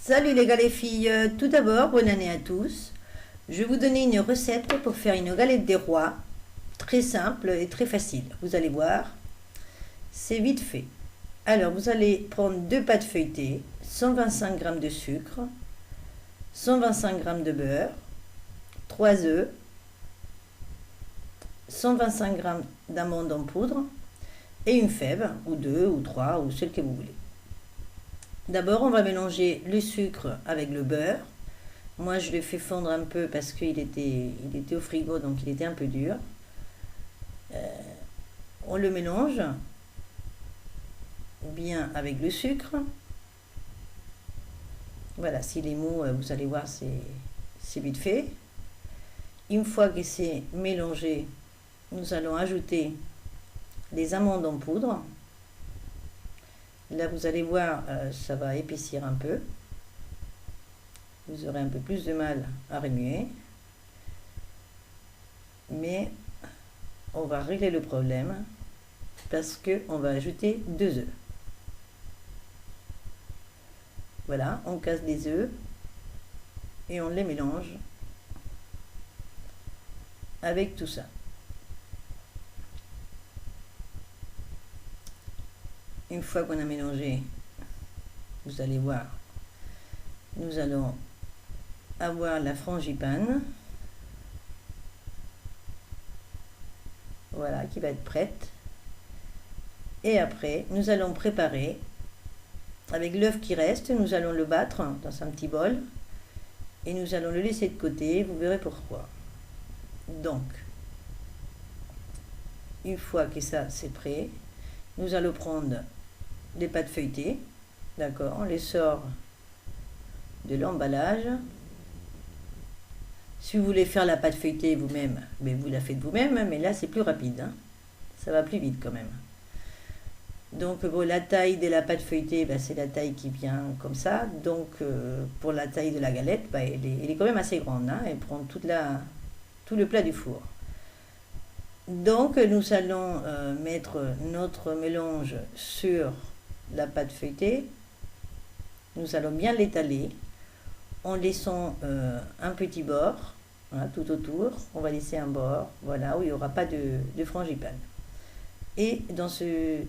Salut les gars les filles, tout d'abord bonne année à tous. Je vais vous donner une recette pour faire une galette des rois, très simple et très facile. Vous allez voir, c'est vite fait. Alors vous allez prendre 2 pâtes feuilletées, 125 g de sucre, 125 g de beurre, 3 œufs, 125 g d'amandes en poudre et une fève, ou 2 ou 3 ou celle que vous voulez. D'abord, on va mélanger le sucre avec le beurre. Moi, je l'ai fait fondre un peu parce qu'il était au frigo, donc il était un peu dur. On le mélange bien avec le sucre. Voilà, s'il est mou, vous allez voir, c'est vite fait. Une fois que c'est mélangé, nous allons ajouter les amandes en poudre. Là, vous allez voir, ça va épaissir un peu. Vous aurez un peu plus de mal à remuer. Mais on va régler le problème parce qu'on va ajouter 2 œufs. Voilà, on casse les œufs et on les mélange avec tout ça. Une fois qu'on a mélangé, vous allez voir, nous allons avoir la frangipane, voilà, qui va être prête. Et après, nous allons préparer, avec l'œuf qui reste, nous allons le battre dans un petit bol et nous allons le laisser de côté, vous verrez pourquoi. Donc, une fois que ça c'est prêt, nous allons prendre des pâtes feuilletées, d'accord, on les sort de l'emballage. Si vous voulez faire la pâte feuilletée vous-même, mais vous la faites vous-même, mais là c'est plus rapide, hein. Ça va plus vite quand même. Donc bon, la taille de la pâte feuilletée, c'est la taille qui vient comme ça. Donc pour la taille de la galette, elle est quand même assez grande, hein. Elle prend tout le plat du four. Donc nous allons mettre notre mélange sur la pâte feuilletée. Nous allons bien l'étaler en laissant un petit bord, hein, tout autour. On va laisser un bord, voilà, où il n'y aura pas de frangipane. Et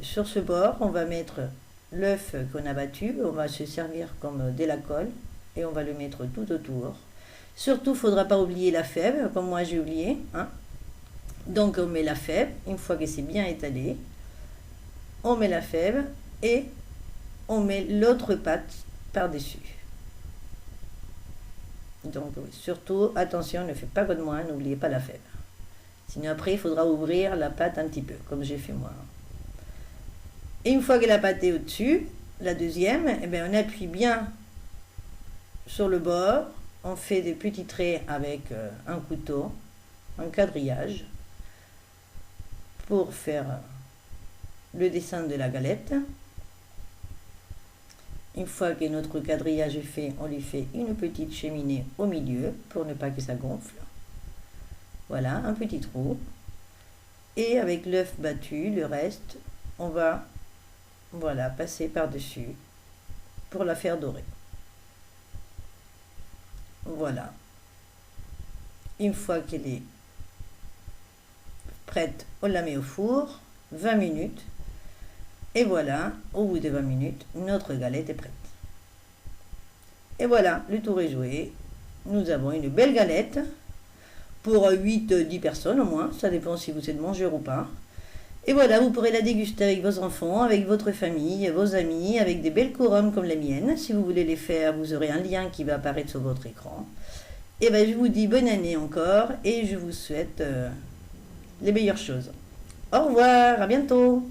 sur ce bord, on va mettre l'œuf qu'on a battu. On va se servir comme de la colle et on va le mettre tout autour. Surtout, il ne faudra pas oublier la fève, comme moi j'ai oublié, hein. Donc on met la fève, une fois que c'est bien étalé, on met la fève et on met l'autre pâte par-dessus. Donc surtout, attention, ne faites pas comme moi, n'oubliez pas la fève. Sinon après, il faudra ouvrir la pâte un petit peu, comme j'ai fait moi. Et une fois que la pâte est au-dessus, la deuxième, on appuie bien sur le bord, on fait des petits traits avec un couteau, un quadrillage, pour faire le dessin de la galette. Une fois que notre quadrillage est fait, on lui fait une petite cheminée au milieu pour ne pas que ça gonfle. Voilà, un petit trou. Et avec l'œuf battu, le reste, on va passer par-dessus pour la faire dorer. Voilà. Une fois qu'elle est prête, on la met au four, 20 minutes. Et voilà, au bout de 20 minutes, notre galette est prête. Et voilà, le tour est joué. Nous avons une belle galette pour 8-10 personnes au moins. Ça dépend si vous êtes mangeur ou pas. Et voilà, vous pourrez la déguster avec vos enfants, avec votre famille, vos amis, avec des belles couronnes comme la mienne. Si vous voulez les faire, vous aurez un lien qui va apparaître sur votre écran. Et je vous dis bonne année encore et je vous souhaite les meilleures choses. Au revoir, à bientôt.